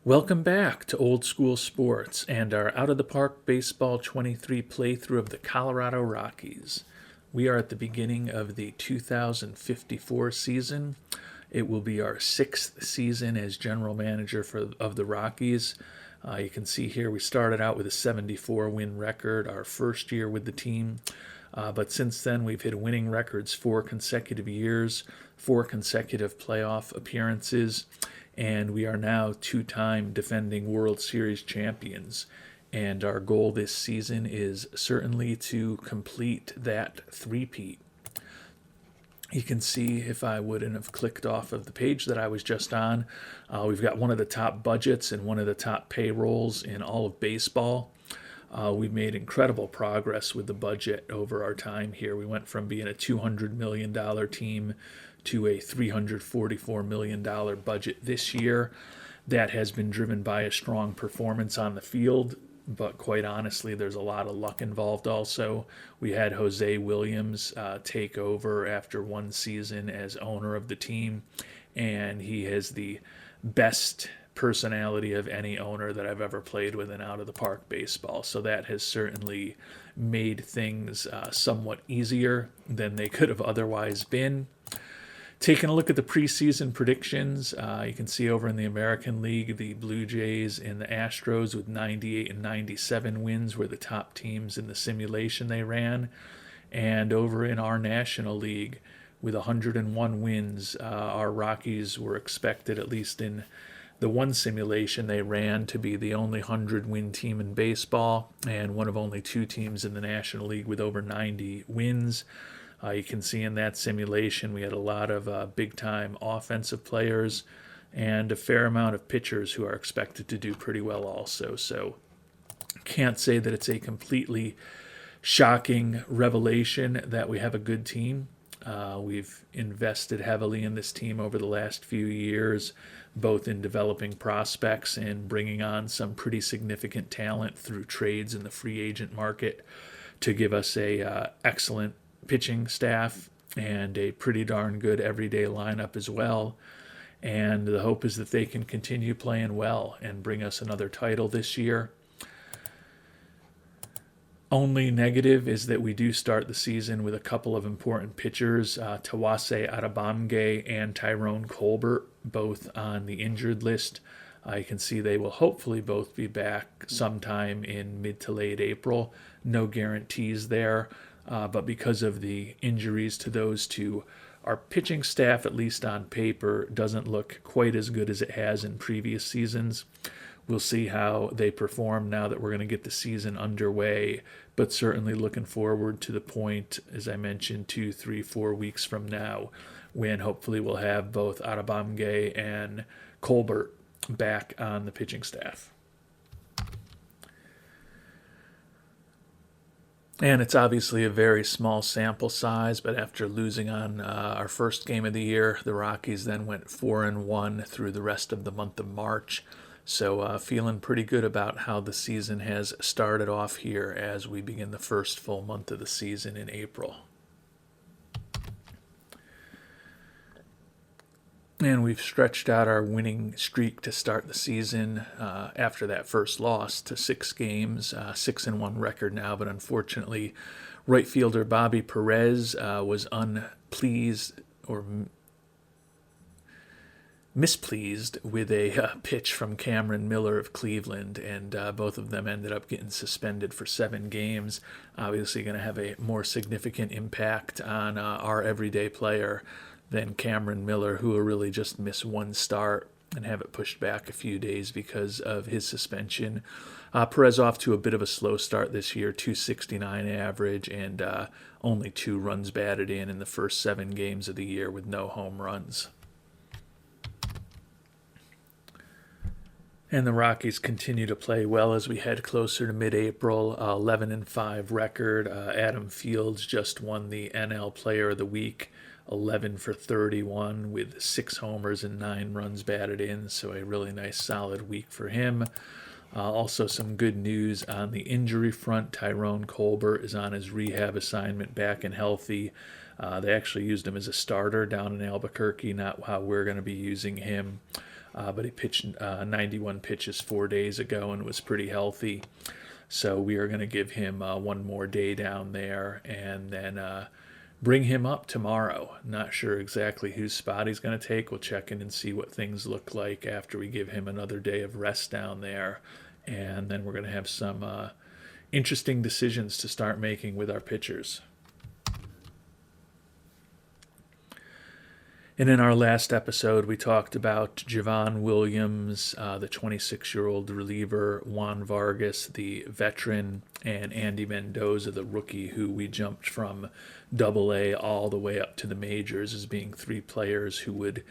Welcome back to Old School Sports and our Out of the Park Baseball 23 playthrough of the Colorado Rockies. We are at the beginning of the 2054 season. It will be our sixth season as general manager of the Rockies. You can see here we started out with a 74 win record our first year with the team. But since then, we've hit winning records 4 consecutive years, 4 consecutive playoff appearances, and we are now two-time defending World Series champions. And our goal this season is certainly to complete that three-peat. You can see, if I wouldn't have clicked off of the page that I was just on, we've got one of the top budgets and one of the top payrolls in all of baseball. We've made incredible progress with the budget over our time here. We went from being a $200 million team to a $344 million budget this year. That has been driven by a strong performance on the field, but quite honestly, there's a lot of luck involved also. We had Jose Williams take over after one season as owner of the team, and he has the best personality of any owner that I've ever played with in out of the park baseball. So that has certainly made things somewhat easier than they could have otherwise been. Taking a look at the preseason predictions, you can see over in the American League, the Blue Jays and the Astros with 98 and 97 wins were the top teams in the simulation they ran. And over in our National League, with 101 wins, our Rockies were expected, at least in the one simulation they ran, to be the only 100-win team in baseball and one of only two teams in the National League with over 90 wins. You can see in that simulation we had a lot of big-time offensive players and a fair amount of pitchers who are expected to do pretty well also. So can't say that it's a completely shocking revelation that we have a good team. We've invested heavily in this team over the last few years, both in developing prospects and bringing on some pretty significant talent through trades in the free agent market to give us a excellent pitching staff and a pretty darn good everyday lineup as well. And the hope is that they can continue playing well and bring us another title this year. Only negative is that we do start the season with a couple of important pitchers, Tawase Arabamge and Tyrone Colbert, both on the injured list. You can see they will hopefully both be back sometime in mid to late April. No guarantees there. But because of the injuries to those two, our pitching staff, at least on paper, doesn't look quite as good as it has in previous seasons. We'll see how they perform now that we're going to get the season underway, but certainly looking forward to the point, as I mentioned, 2, 3, 4 weeks from now, when hopefully we'll have both Arabamge and Colbert back on the pitching staff. And it's obviously a very small sample size, but after losing on our first game of the year, the Rockies then went 4-1 through the rest of the month of March. So feeling pretty good about how the season has started off here as we begin the first full month of the season in April. And we've stretched out our winning streak to start the season after that first loss to 6 games, 6-1 record now. But unfortunately, right fielder Bobby Perez was unpleased or mispleased with a pitch from Cameron Miller of Cleveland, and both of them ended up getting suspended for 7 games. Obviously going to have a more significant impact on our everyday player than Cameron Miller, who will really just miss one start and have it pushed back a few days because of his suspension. Perez off to a bit of a slow start this year, 269 average and only 2 runs batted in the first 7 games of the year with no home runs. And the Rockies continue to play well as we head closer to mid-April. 11-5 record. Adam Fields just won the NL Player of the Week, 11 for 31 with 6 homers and 9 runs batted in. So a really nice solid week for him. Also some good news on the injury front. Tyrone Colbert is on his rehab assignment, back and healthy. They actually used him as a starter down in Albuquerque, not how we're going to be using him. but he pitched 91 pitches 4 days ago and was pretty healthy. So we are going to give him one more day down there and then bring him up tomorrow. Not sure exactly whose spot he's going to take. We'll check in and see what things look like after we give him another day of rest down there. And then we're going to have some interesting decisions to start making with our pitchers. And in our last episode, we talked about Javon Williams, the 26-year-old reliever, Juan Vargas, the veteran, and Andy Mendoza, the rookie, who we jumped from Double-A all the way up to the majors as being three players who would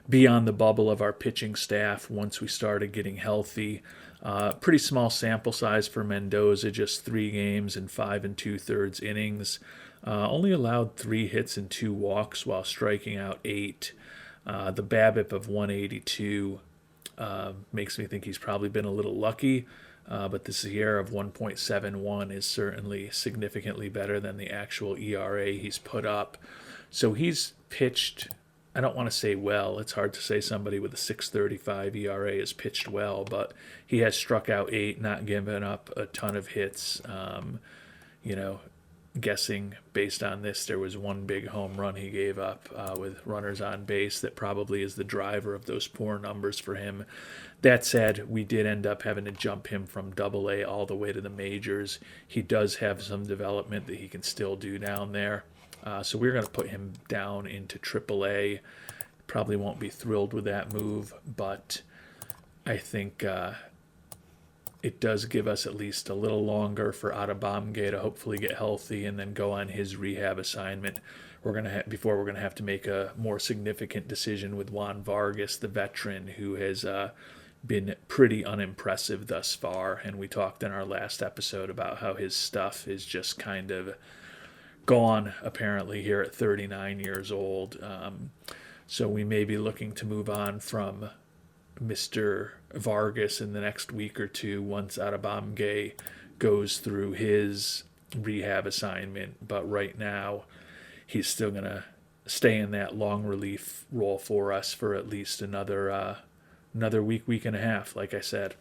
be on the bubble of our pitching staff once we started getting healthy. Pretty small sample size for Mendoza, just 3 games and 5 2/3 innings. Only allowed 3 hits and 2 walks while striking out 8. The BABIP of 182 makes me think he's probably been a little lucky, but the SIERA of 1.71 is certainly significantly better than the actual ERA he's put up. So he's pitched, I don't want to say well. It's hard to say somebody with a 6.35 ERA has pitched well, but he has struck out 8, not given up a ton of hits. Guessing based on this, there was one big home run he gave up with runners on base that probably is the driver of those poor numbers for him. That said, we did end up having to jump him from Double-A all the way to the majors. He does have some development that he can still do down there. So we're going to put him down into Triple-A. Probably won't be thrilled with that move, but I think it does give us at least a little longer for Adebamge to hopefully get healthy and then go on his rehab assignment. Before we're going to have to make a more significant decision with Juan Vargas, the veteran, who has been pretty unimpressive thus far. And we talked in our last episode about how his stuff is just kind of gone, apparently, here at 39 years old. So we may be looking to move on from Mr. Vargas in the next week or two once Adebamge goes through his rehab assignment. But right now, he's still going to stay in that long relief role for us for at least another week and a half, like I said.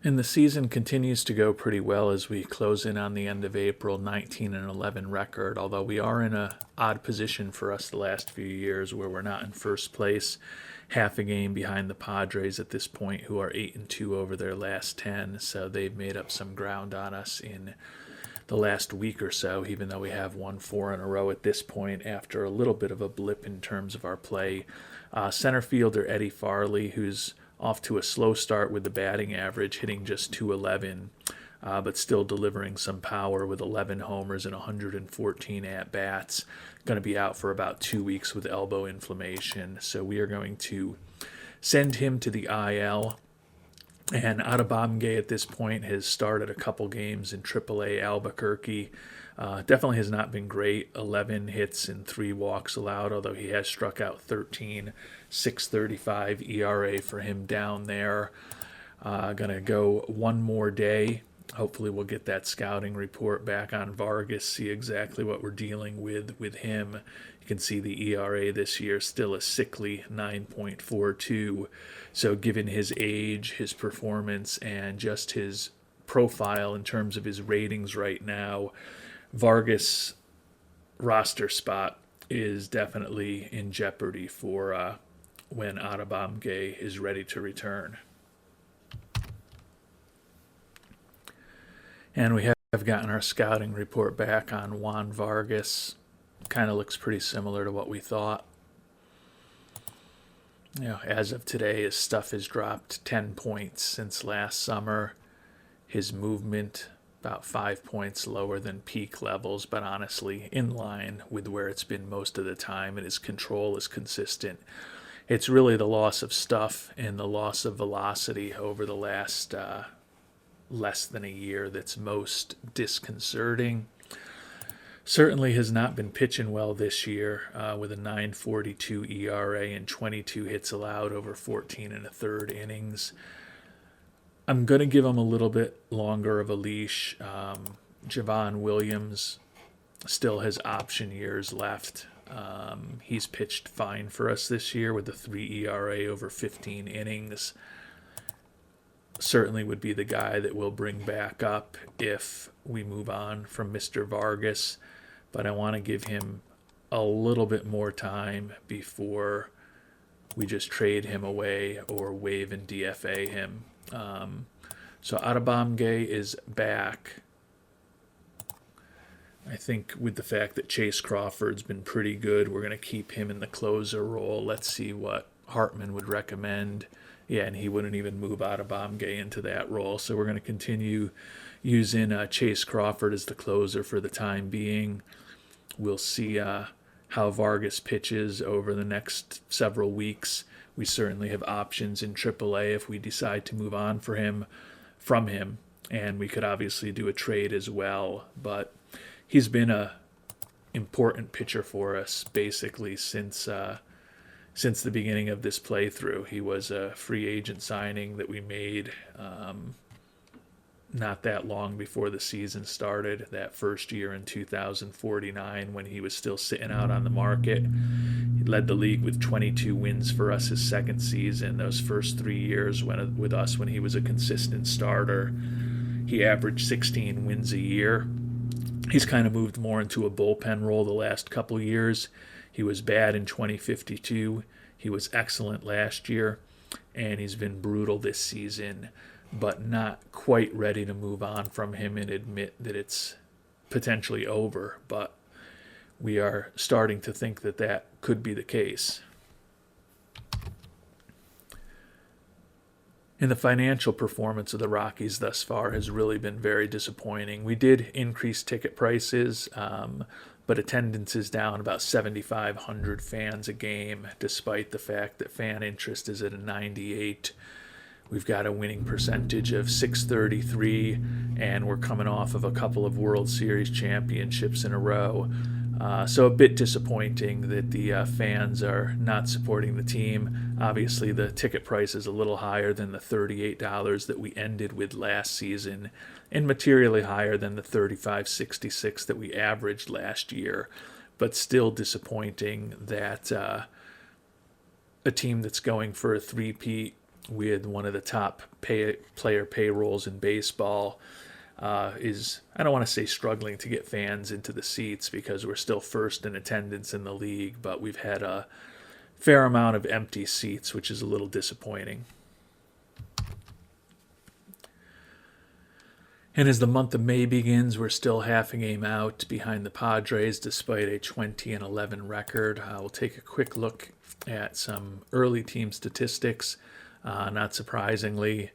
And the season continues to go pretty well as we close in on the end of April, 19-11 record, although we are in an odd position for us the last few years where we're not in first place, half a game behind the Padres at this point, who are 8-2 over their last 10, so they've made up some ground on us in the last week or so, even though we have won 4 in a row at this point after a little bit of a blip in terms of our play. Center fielder Eddie Farley, who's off to a slow start with the batting average, hitting just .211, but still delivering some power with 11 homers and 114 at-bats. Going to be out for about 2 weeks with elbow inflammation, so we are going to send him to the IL. And Adebamge at this point has started a couple games in AAA Albuquerque. Definitely has not been great. 11 hits and 3 walks allowed, although he has struck out 13. 6.35 ERA for him down there. Gonna go one more day. Hopefully we'll get that scouting report back on Vargas, see exactly what we're dealing with him. You can see the ERA this year still a sickly 9.42. So given his age, his performance, and just his profile in terms of his ratings right now, Vargas' roster spot is definitely in jeopardy for when Adebamge is ready to return. And we have gotten our scouting report back on Juan Vargas. Kind of looks pretty similar to what we thought. As of today, his stuff has dropped 10 points since last summer. His movement about 5 points lower than peak levels, but honestly in line with where it's been most of the time, and his control is consistent. It's really the loss of stuff and the loss of velocity over the last less than a year that's most disconcerting. Certainly has not been pitching well this year with a 9.42 ERA and 22 hits allowed over 14 1/3 innings. I'm going to give him a little bit longer of a leash. Javon Williams still has option years left He's pitched fine for us this year with a 3 ERA over 15 innings. Certainly would be the guy that we'll bring back up if we move on from Mr. Vargas, but I want to give him a little bit more time before we just trade him away or waive and DFA him. So Adebamge is back. I think with the fact that Chase Crawford's been pretty good, we're going to keep him in the closer role. Let's see what Hartman would recommend. Yeah, and he wouldn't even move Adebamge into that role. So we're going to continue using Chase Crawford as the closer for the time being. We'll see how Vargas pitches over the next several weeks. We certainly have options in AAA if we decide to move on from him. And we could obviously do a trade as well. But he's been a important pitcher for us basically since the beginning of this playthrough. He was a free agent signing that we made not that long before the season started, that first year in 2049 when he was still sitting out on the market. He led the league with 22 wins for us his second season. Those first 3 years with us when he was a consistent starter, he averaged 16 wins a year. He's kind of moved more into a bullpen role the last couple years. He was bad in 2052. He was excellent last year, and he's been brutal this season, but not quite ready to move on from him and admit that it's potentially over. But we are starting to think that that could be the case. And the financial performance of the Rockies thus far has really been very disappointing. We did increase ticket prices, but attendance is down about 7,500 fans a game, despite the fact that fan interest is at a 98. We've got a winning percentage of .633, and we're coming off of a couple of World Series championships in a row. So a bit disappointing that the fans are not supporting the team. Obviously, the ticket price is a little higher than the $38 that we ended with last season, and materially higher than the $35.66 that we averaged last year. But still disappointing that a team that's going for a three-peat with one of the top player payrolls in baseball is, I don't want to say struggling to get fans into the seats because we're still first in attendance in the league, but we've had a fair amount of empty seats, which is a little disappointing. And as the month of May begins, we're still half a game out behind the Padres despite a 20-11 record. We'll take a quick look at some early team statistics. Not surprisingly,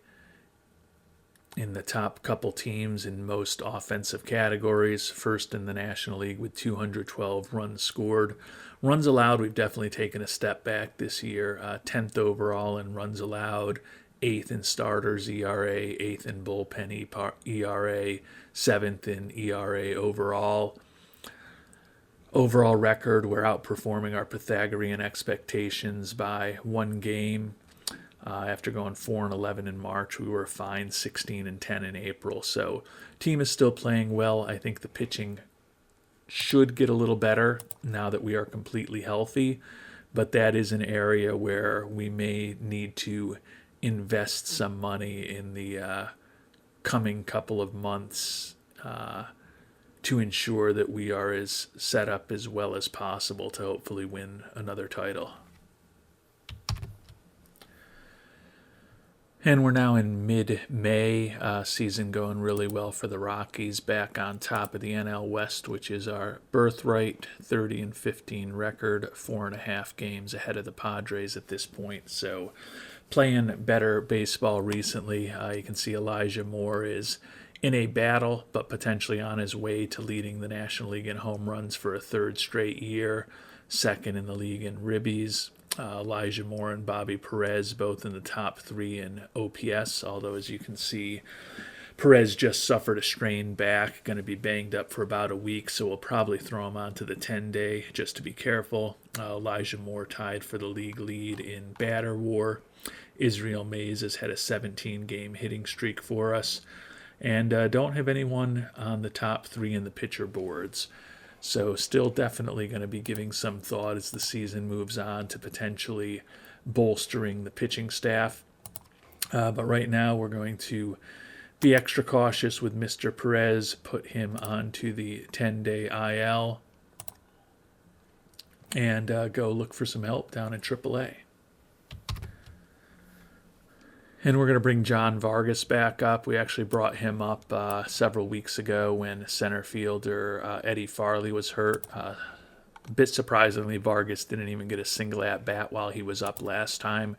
in the top couple teams in most offensive categories, first in the National League with 212 runs scored. Runs allowed, we've definitely taken a step back this year. 10th overall in runs allowed, 8th in starters ERA, 8th in bullpen ERA, 7th in ERA overall. Overall record, we're outperforming our Pythagorean expectations by one game. After going 4-11 in March, we were fine 16-10 in April. So team is still playing well. I think the pitching should get a little better now that we are completely healthy, but that is an area where we may need to invest some money in the coming couple of months to ensure that we are as set up as well as possible to hopefully win another title. And we're now in mid-May, season going really well for the Rockies, back on top of the NL West, which is our birthright, 30-15 record, 4.5 games ahead of the Padres at this point. So playing better baseball recently. You can see Elijah Moore is in a battle, but potentially on his way to leading the National League in home runs for a third straight year, second in the league in ribbies. Elijah Moore and Bobby Perez both in the top 3 in OPS, although as you can see, Perez just suffered a strained back, going to be banged up for about a week, so we'll probably throw him onto the 10-day just to be careful. Elijah Moore tied for the league lead in batter war. Israel Mays has had a 17-game hitting streak for us, and don't have anyone on the top 3 in the pitcher boards. So still definitely going to be giving some thought as the season moves on to potentially bolstering the pitching staff. But right now we're going to be extra cautious with Mr. Perez, put him onto the 10-day IL, and go look for some help down in AAA. And we're going to bring John Vargas back up. We actually brought him up several weeks ago when center fielder Eddie Farley was hurt. A bit surprisingly, Vargas didn't even get a single at-bat while he was up last time.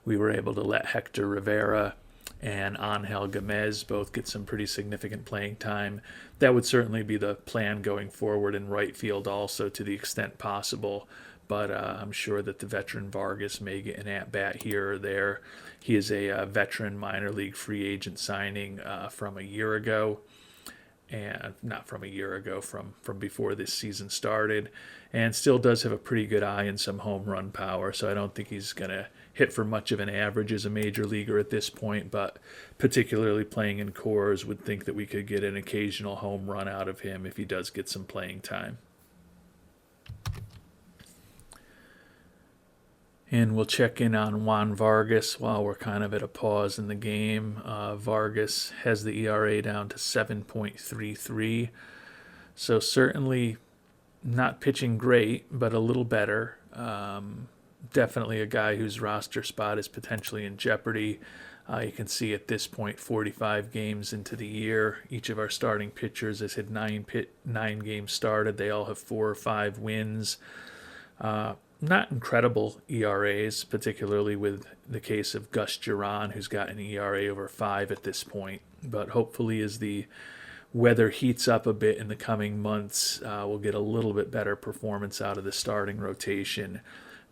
We were able to let Hector Rivera and Angel Gomez both get some pretty significant playing time. That would certainly be the plan going forward in right field also, to the extent possible. But I'm sure that the veteran Vargas may get an at-bat here or there. He is a veteran minor league free agent signing from a year ago. And not from a year ago, from before this season started, and still does have a pretty good eye and some home run power. So I don't think he's going to hit for much of an average as a major leaguer at this point, but particularly playing in Coors, would think that we could get an occasional home run out of him if he does get some playing time. And we'll check in on Juan Vargas while we're kind of at a pause in the game. Vargas has the ERA down to 7.33. So certainly not pitching great, but a little better. Definitely a guy whose roster spot is potentially in jeopardy. You can see at this point, 45 games into the year, each of our starting pitchers has had 9 games started. They all have 4 or 5 wins. Not incredible ERAs, particularly with the case of Gus Duran, who's got an ERA over 5 at this point. But hopefully as the weather heats up a bit in the coming months, we'll get a little bit better performance out of the starting rotation.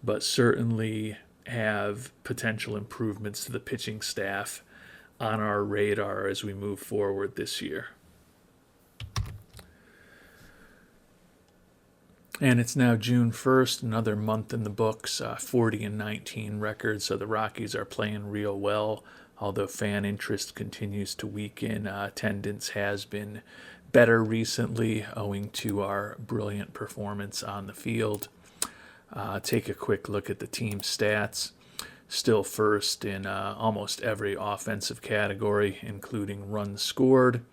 But certainly have potential improvements to the pitching staff on our radar as we move forward this year. And it's now June 1st, another month in the books, 40-19 record, so the Rockies are playing real well. Although fan interest continues to weaken, attendance has been better recently owing to our brilliant performance on the field. Take a quick look at the team stats. Still first in almost every offensive category, including runs scored.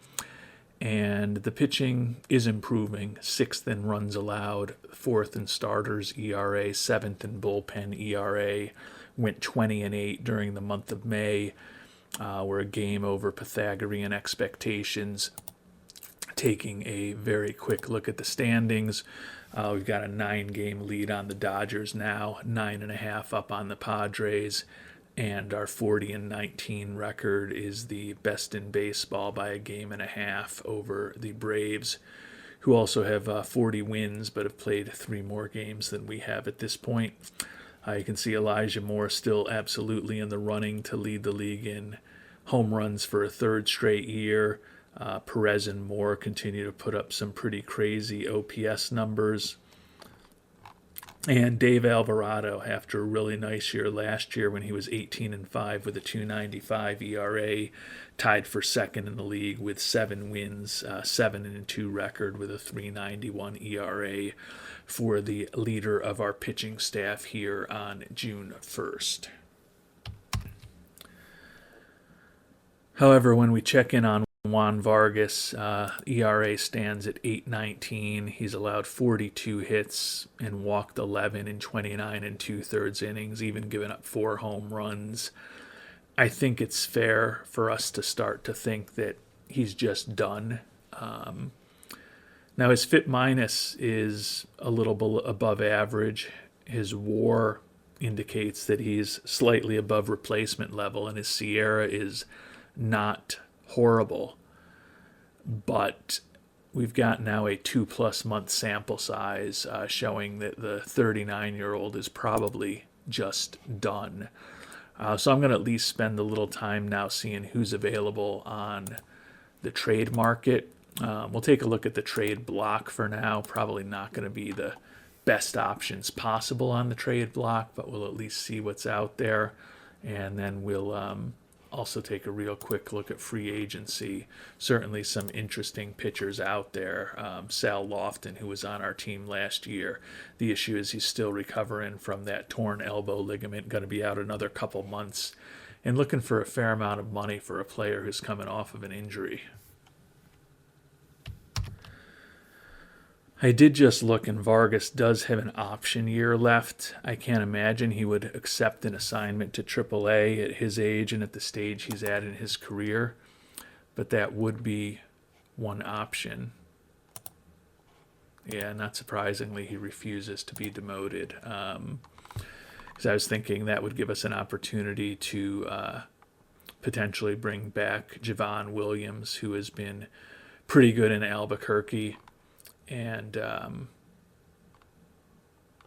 And the pitching is improving. 6th in runs allowed, 4th in starters ERA, 7th in bullpen ERA. Went 20-8 during the month of May. We're a game over Pythagorean expectations. Taking a very quick look at the standings, we've got a 9-game lead on the Dodgers now, 9.5 up on the Padres. And our 40-19 record is the best in baseball by a game and a half over the Braves, who also have 40 wins but have played 3 more games than we have at this point. You can see Elijah Moore still absolutely in the running to lead the league in home runs for a 3rd straight year. Perez and Moore continue to put up some pretty crazy OPS numbers. And Dave Alvarado, after a really nice year last year when he was 18-5 with a 2.95 ERA, tied for 2nd in the league with 7 wins, 7-2 record with a 3.91 ERA for the leader of our pitching staff here on June 1st. However, when we check in on Juan Vargas, ERA stands at 8.19. He's allowed 42 hits and walked 11 in 29 2/3 innings, even given up 4 home runs. I think it's fair for us to start to think that he's just done. Now his FIP minus is a little above average. His WAR indicates that he's slightly above replacement level, and his Sierra is not horrible, but we've got now a 2+ month sample size showing that the 39-year-old is probably just done. So I'm going to at least spend a little time now seeing who's available on the trade market. We'll take a look at the trade block for now. Probably not going to be the best options possible on the trade block, but we'll at least see what's out there, and then we'll also take a real quick look at free agency. Certainly some interesting pitchers out there. Sal Lofton, who was on our team last year. The issue is he's still recovering from that torn elbow ligament, going to be out another couple months, and looking for a fair amount of money for a player who's coming off of an injury. I did just look, and Vargas does have an option year left. I can't imagine he would accept an assignment to AAA at his age and at the stage he's at in his career, but that would be one option. Yeah, not surprisingly, he refuses to be demoted. Because I was thinking that would give us an opportunity to potentially bring back Javon Williams, who has been pretty good in Albuquerque. And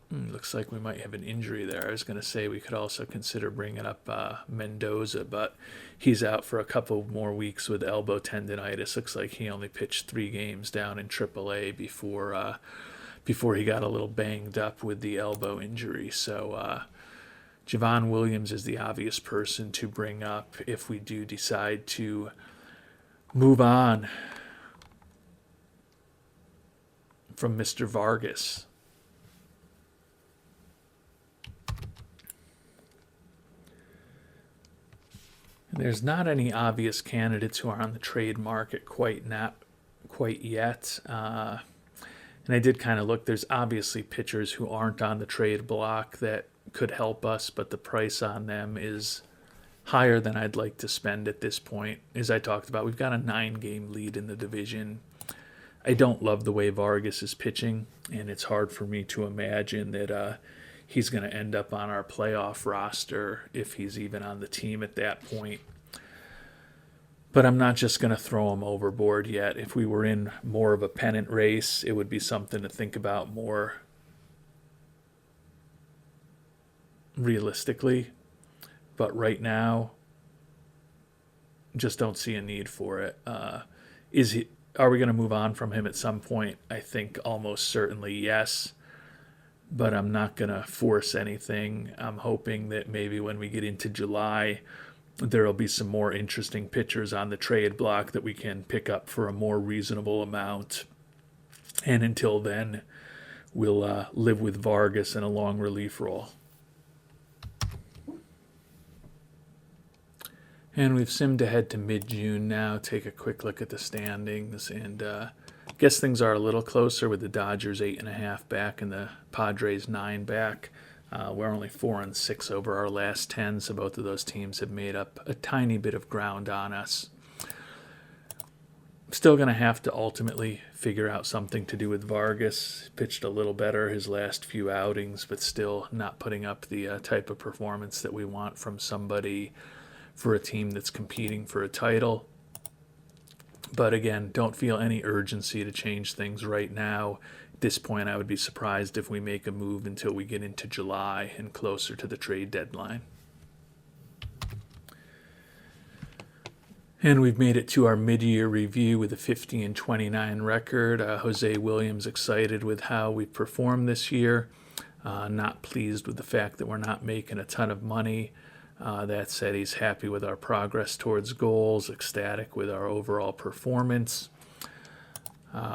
looks like we might have an injury there. I was going to say we could also consider bringing up Mendoza, but he's out for a couple more weeks with elbow tendonitis. Looks like he only pitched 3 games down in AAA before he got a little banged up with the elbow injury. So Javon Williams is the obvious person to bring up if we do decide to move on from Mr. Vargas. There's not any obvious candidates who are on the trade market quite yet. And I did kind of look. There's obviously pitchers who aren't on the trade block that could help us, but the price on them is higher than I'd like to spend at this point. As I talked about, we've got a 9-game lead in the division. I don't love the way Vargas is pitching, and it's hard for me to imagine that he's going to end up on our playoff roster if he's even on the team at that point. But I'm not just going to throw him overboard yet. If we were in more of a pennant race, it would be something to think about more realistically. But right now, just don't see a need for it. Are we going to move on from him at some point? I think almost certainly yes, but I'm not going to force anything. I'm hoping that maybe when we get into July, there will be some more interesting pitchers on the trade block that we can pick up for a more reasonable amount. And until then, we'll live with Vargas in a long relief role. And we've simmed ahead to mid-June now. Take a quick look at the standings, and guess things are a little closer with the Dodgers 8.5 back and the Padres 9 back. We're only 4-6 over our last 10, so both of those teams have made up a tiny bit of ground on us. Still going to have to ultimately figure out something to do with Vargas. Pitched a little better his last few outings, but still not putting up the type of performance that we want from somebody for a team that's competing for a title. But again, don't feel any urgency to change things right now. At this point, I would be surprised if we make a move until we get into July and closer to the trade deadline. And we've made it to our mid-year review with a 50-29 record. Jose Williams excited with how we performed this year. Not pleased with the fact that we're not making a ton of money. That said, he's happy with our progress towards goals, ecstatic with our overall performance.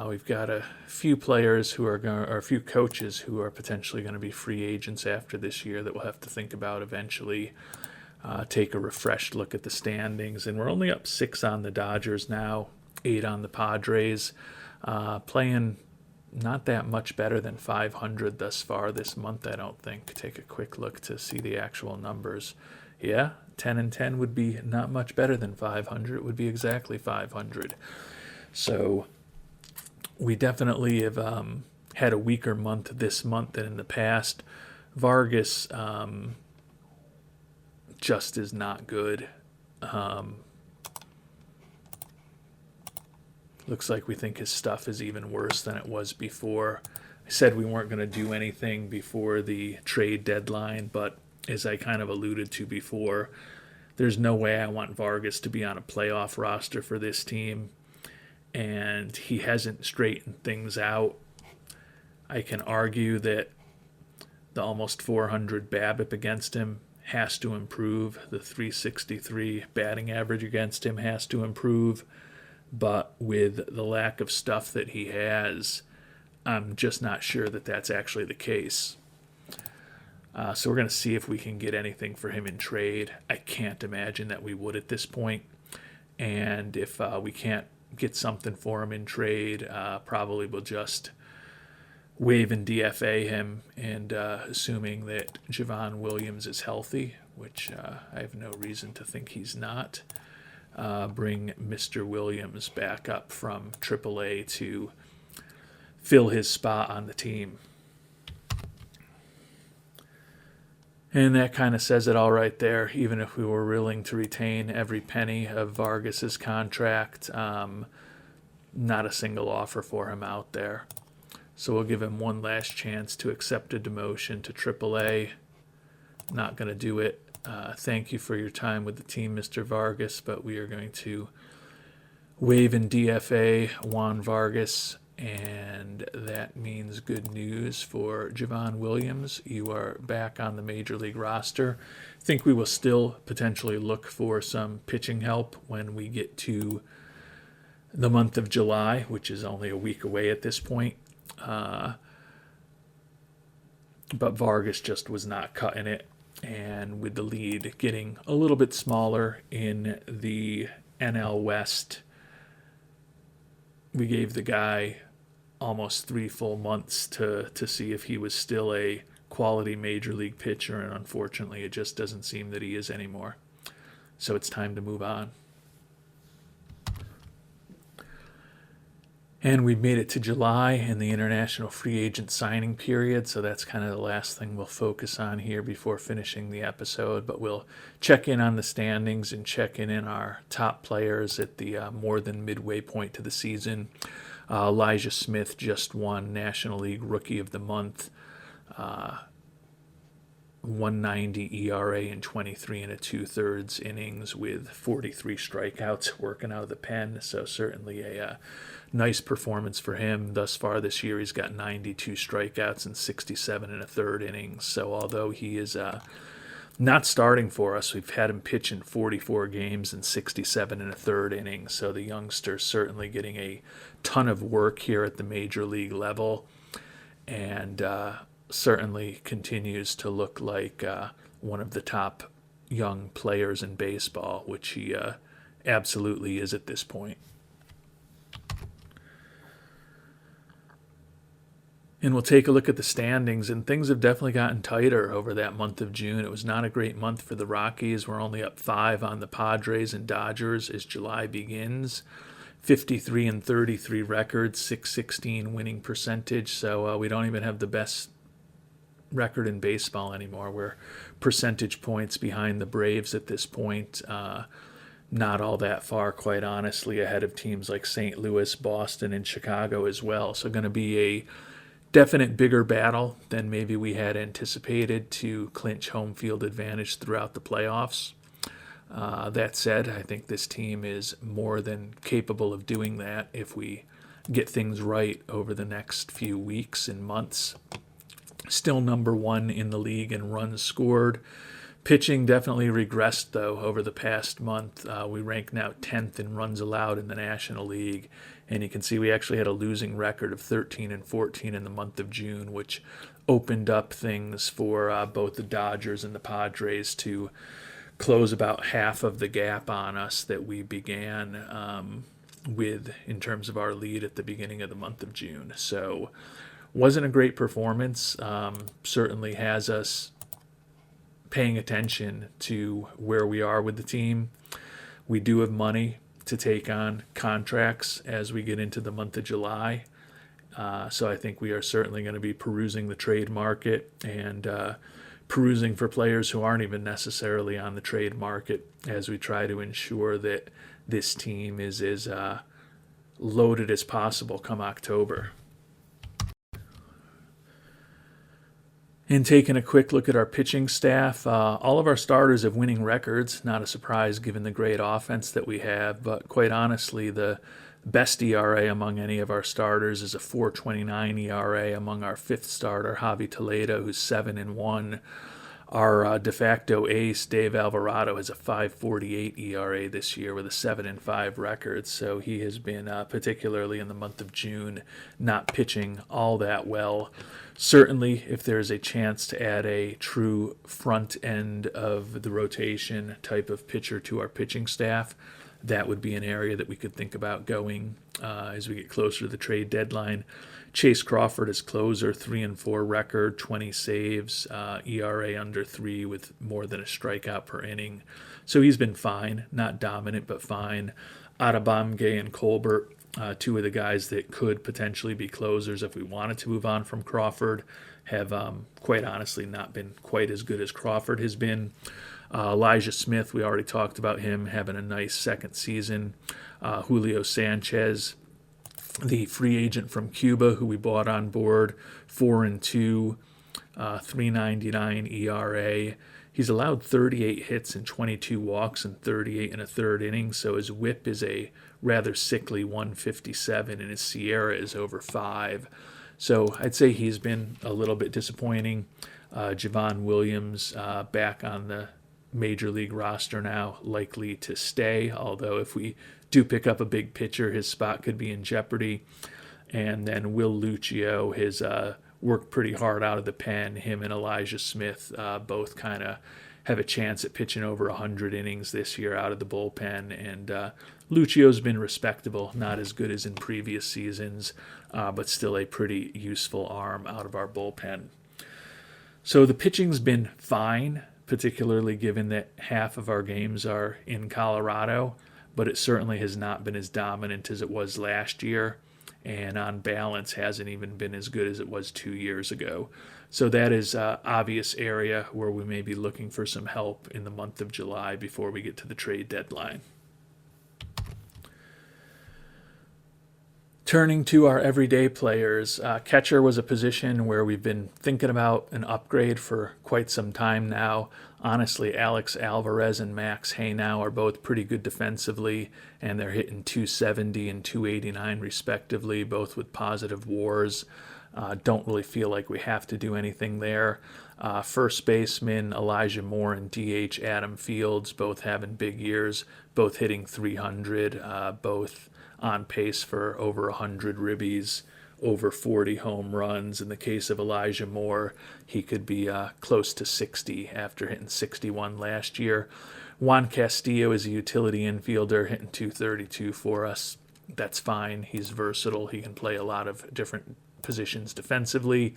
We've got a few players or a few coaches who are potentially going to be free agents after this year that we'll have to think about eventually. Take a refreshed look at the standings, and we're only up 6 on the Dodgers now, 8 on the Padres, playing not that much better than 500 thus far this month, I don't think. Take a quick look to see the actual numbers. Yeah, 10-10 would be not much better than 500. It would be exactly 500. So we definitely have had a weaker month this month than in the past. Vargas just is not good. Looks like we think his stuff is even worse than it was before. I said we weren't going to do anything before the trade deadline, but as I kind of alluded to before, there's no way I want Vargas to be on a playoff roster for this team, and he hasn't straightened things out. I can argue that the almost 400 BABIP against him has to improve. The 363 batting average against him has to improve. But with the lack of stuff that he has, I'm just not sure that that's actually the case. So we're going to see if we can get anything for him in trade. I can't imagine that we would at this point. And if we can't get something for him in trade, probably we'll just waive and DFA him, and assuming that Javon Williams is healthy, which I have no reason to think he's not, bring Mr. Williams back up from AAA to fill his spot on the team. And that kind of says it all right there. Even if we were willing to retain every penny of Vargas's contract, not a single offer for him out there. So we'll give him one last chance to accept a demotion to AAA. Not going to do it. Thank you for your time with the team, Mr. Vargas, but we are going to waive and DFA Juan Vargas, and that means good news for Javon Williams. You are back on the Major League roster. I think we will still potentially look for some pitching help when we get to the month of July, which is only a week away at this point. But Vargas just was not cutting it. And with the lead getting a little bit smaller in the NL West, we gave the guy almost 3 full months to see if he was still a quality major league pitcher, and unfortunately it just doesn't seem that he is anymore. So it's time to move on. And we've made it to July in the international free agent signing period, so that's kind of the last thing we'll focus on here before finishing the episode. But we'll check in on the standings and check in our top players at the more than midway point to the season. Elijah Smith just won National League Rookie of the Month. 190 ERA in 23 and a 2/3 innings with 43 strikeouts working out of the pen. So certainly a nice performance for him. Thus far this year, he's got 92 strikeouts and 67 and a third innings. So although he is not starting for us, we've had him pitch in 44 games and 67 and a third innings. So the youngster's certainly getting a ton of work here at the major league level, and certainly continues to look like one of the top young players in baseball, which he absolutely is at this point. And we'll take a look at the standings, and things have definitely gotten tighter over that month of June. It was not a great month for the Rockies. We're only up 5 on the Padres and Dodgers as July begins. 53 and 33 record, 616 winning percentage. So we don't even have the best record in baseball anymore. We're percentage points behind the Braves at this point. Not all that far, quite honestly, ahead of teams like St. Louis, Boston, and Chicago as well. So going to be a definite bigger battle than maybe we had anticipated to clinch home field advantage throughout the playoffs. That said, I think this team is more than capable of doing that if we get things right over the next few weeks and months. Still number 1 in the league in runs scored. Pitching definitely regressed, though, over the past month. We rank now 10th in runs allowed in the National League. And you can see we actually had a losing record of 13 and 14 in the month of June, which opened up things for both the Dodgers and the Padres to close about half of the gap on us that we began with in terms of our lead at the beginning of the month of June. So wasn't a great performance. Certainly has us paying attention to where we are with the team. We do have money to take on contracts as we get into the month of July. So I think we are certainly going to be perusing the trade market and perusing for players who aren't even necessarily on the trade market as we try to ensure that this team is as loaded as possible come October. And taking a quick look at our pitching staff, all of our starters have winning records. Not a surprise given the great offense that we have, but quite honestly, the best ERA among any of our starters is a 4.29 ERA among our 5th starter, Javi Toledo, who's 7-1. Our de facto ace, Dave Alvarado, has a 5.48 ERA this year with a 7-5 record. So he has been, particularly in the month of June, not pitching all that well. Certainly, if there's a chance to add a true front end of the rotation type of pitcher to our pitching staff, that would be an area that we could think about going as we get closer to the trade deadline. Chase Crawford is closer, 3-4 record, 20 saves, ERA under 3 with more than a strikeout per inning. So he's been fine, not dominant, but fine. Atabamge and Colbert, two of the guys that could potentially be closers if we wanted to move on from Crawford, have quite honestly not been quite as good as Crawford has been. Elijah Smith, we already talked about him having a nice second season. Julio Sanchez, the free agent from Cuba who we bought on board, 4-2, 3.99 ERA. He's allowed 38 hits and 22 walks and 38 in a third inning, so his whip is a rather sickly 157 and his Sierra is over 5. So I'd say he's been a little bit disappointing. Javon Williams back on the major league roster now, likely to stay, although if we do pick up a big pitcher, his spot could be in jeopardy. And then Will Lucio has worked pretty hard out of the pen. Him and Elijah Smith both kind of have a chance at pitching over 100 innings this year out of the bullpen. And Lucio's been respectable, not as good as in previous seasons, but still a pretty useful arm out of our bullpen. So the pitching's been fine, particularly given that half of our games are in Colorado, but it certainly has not been as dominant as it was last year, and on balance hasn't even been as good as it was 2 years ago. So that is an obvious area where we may be looking for some help in the month of July before we get to the trade deadline. Turning to our everyday players, catcher was a position where we've been thinking about an upgrade for quite some time now. Honestly, Alex Alvarez and Max Haynow are both pretty good defensively, and they're hitting 270 and 289 respectively, both with positive WARs. Don't really feel like we have to do anything there. First baseman Elijah Moore and DH Adam Fields, both having big years, both hitting 300, both on pace for over 100 ribbies, over 40 home runs. In the case of Elijah Moore, he could be close to 60 after hitting 61 last year. Juan Castillo is a utility infielder, hitting 232 for us. That's fine. He's versatile. He can play a lot of different positions defensively.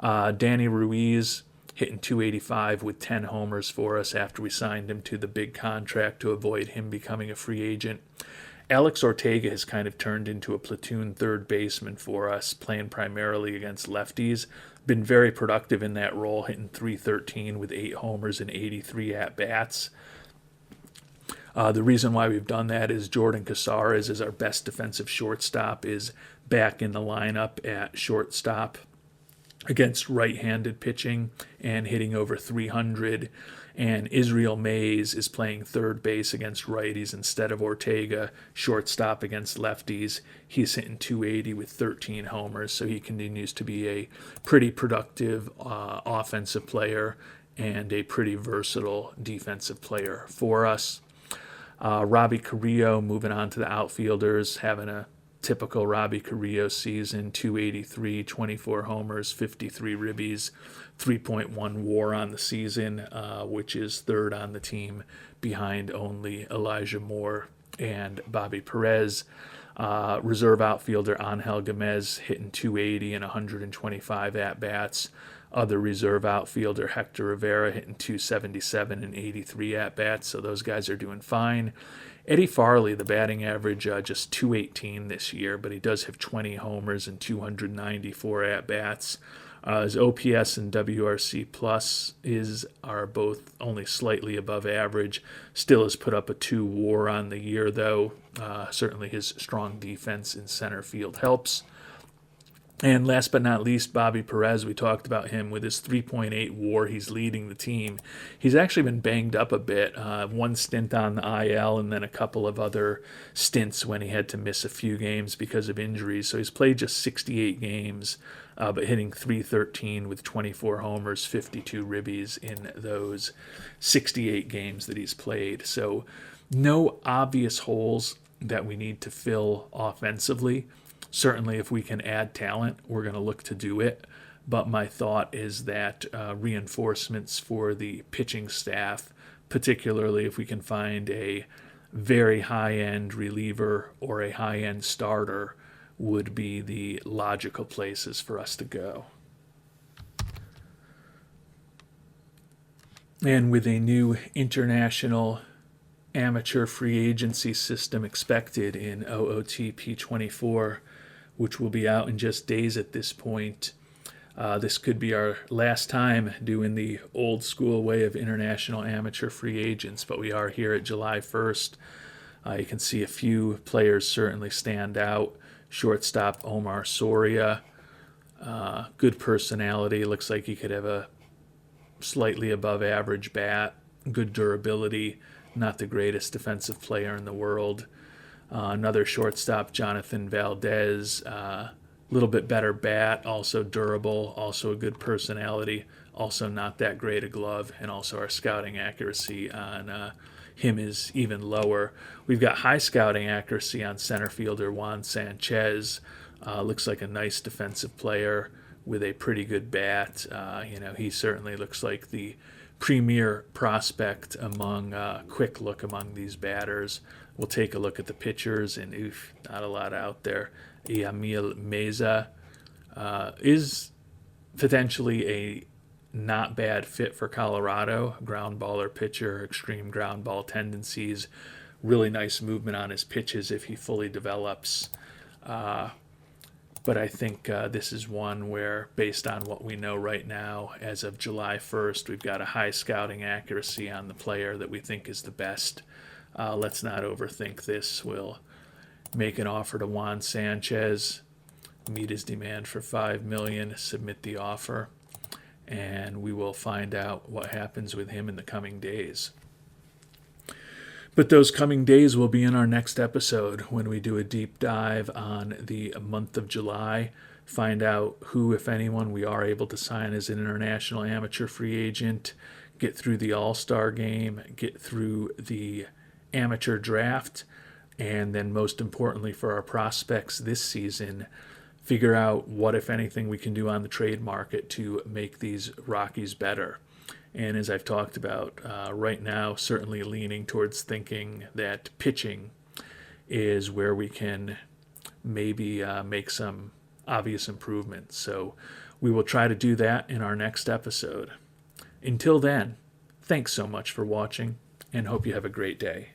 Danny Ruiz hitting 285 with 10 homers for us after we signed him to the big contract to avoid him becoming a free agent. Alex Ortega has kind of turned into a platoon third baseman for us, playing primarily against lefties. Been very productive in that role, hitting 313 with 8 homers and 83 at-bats. The reason why we've done that is Jordan Casares is our best defensive shortstop, is back in the lineup at shortstop against right-handed pitching and hitting over 300. And Israel Mays is playing third base against righties instead of Ortega, shortstop against lefties. He's hitting 280 with 13 homers, so he continues to be a pretty productive offensive player and a pretty versatile defensive player for us. Robbie Carrillo, moving on to the outfielders, having a typical Robbie Carrillo season, 283, 24 homers, 53 ribbies, 3.1 WAR on the season, which is third on the team behind only Elijah Moore and Bobby Perez. Reserve outfielder Angel Gomez hitting 280 and 125 at-bats. Other reserve outfielder Hector Rivera hitting 277 and 83 at-bats, so those guys are doing fine. Eddie Farley, the batting average, just 218 this year, but he does have 20 homers and 294 at-bats. His OPS and WRC plus are both only slightly above average. Still has put up a 2 WAR on the year, though. Certainly his strong defense in center field helps. And last but not least, Bobby Perez. We talked about him with his 3.8 WAR. He's leading the team. He's actually been banged up a bit. One stint on the IL and then a couple of other stints when he had to miss a few games because of injuries. So he's played just 68 games, but hitting .313 with 24 homers, 52 ribbies in those 68 games that he's played. So no obvious holes that we need to fill offensively. Certainly, if we can add talent, we're going to look to do it. But my thought is that reinforcements for the pitching staff, particularly if we can find a very high-end reliever or a high-end starter, would be the logical places for us to go. And with a new international amateur free agency system expected in OOTP 24, which will be out in just days at this point. This could be our last time doing the old school way of international amateur free agents, but we are here at July 1st. You can see a few players certainly stand out. Shortstop Omar Soria, good personality. Looks like he could have a slightly above average bat, good durability, not the greatest defensive player in the world. Another shortstop, Jonathan Valdez, a little bit better bat, also durable, also a good personality, also not that great a glove, and also our scouting accuracy on him is even lower. We've got high scouting accuracy on center fielder Juan Sanchez. Looks like a nice defensive player with a pretty good bat. He certainly looks like the premier prospect among quick look among these batters. We'll take a look at the pitchers, and not a lot out there. Yamil Meza is potentially a not bad fit for Colorado. Ground baller pitcher, extreme ground ball tendencies, really nice movement on his pitches if he fully develops. But I think this is one where, based on what we know right now, as of July 1st, we've got a high scouting accuracy on the player that we think is the best. Let's not overthink this. We'll make an offer to Juan Sanchez, meet his demand for $5 million, submit the offer, and we will find out what happens with him in the coming days. But those coming days will be in our next episode when we do a deep dive on the month of July, find out who, if anyone, we are able to sign as an international amateur free agent, get through the All-Star game, get through the amateur draft, and then most importantly for our prospects this season, figure out what, if anything, we can do on the trade market to make these Rockies better. And as I've talked about, right now, certainly leaning towards thinking that pitching is where we can maybe make some obvious improvements. So we will try to do that in our next episode. Until then, thanks so much for watching, and hope you have a great day.